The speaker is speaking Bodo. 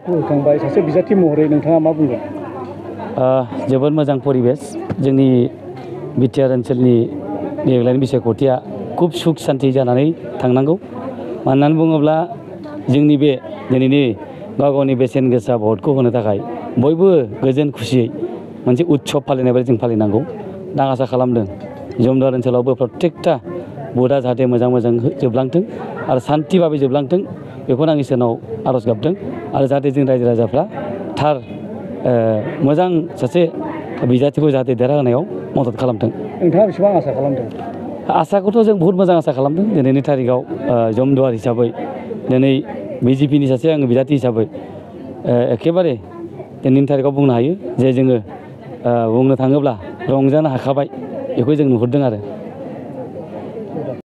होखांबाय सासे बिजाथि महरै नोंथाङा मा बुंगोन? जोबोद मोजां परिबेस जोंनि बिटिआर ओनसोलनि देग्लायनि बिसायख'थिया खुब सुख सान्ति जानानै थांनांगौ। मानो होननानै बुङोब्ला जोंनि बे दिनैनि गाव गावनि बेसेन गोसा भटखौ होनो थाखाय बयबो गोजोन खुसियै मोनसे उत्सब फालिनाय बायदि जों फालिनांगौ। दा आं आसा खालामदों जमदुवार ओनसोलावबो प्रत्येकथा भटआ जाहाथे मोजां जोबलांथों आरो सान्थि भाबै जोबलांथों बेखौनो आं इसोरनाव आर'ज गाबदों आरो जाहाथे जों रायजो राजाफ्रा थार मोजां सासे बिजाथिखौ जाहाथे देरहाहोनायाव मदद खालामथों। नोंथाङा बेसेबां आसा खालामदों? आसाखौथ' जों बहुद मोजां आसा खालामदों। दिनैनि थारिखआव जमदुवार हिसाबै दिनै बिजेपिनि सासे आङो बिजाथि हिसाबै एखेबारे दिनैनि थारिखआव बुंनो हायो जे जोङो बुंनो थाङोब्ला रंजानो हाखाबाय बेखौ जों नुहुरदों आरो।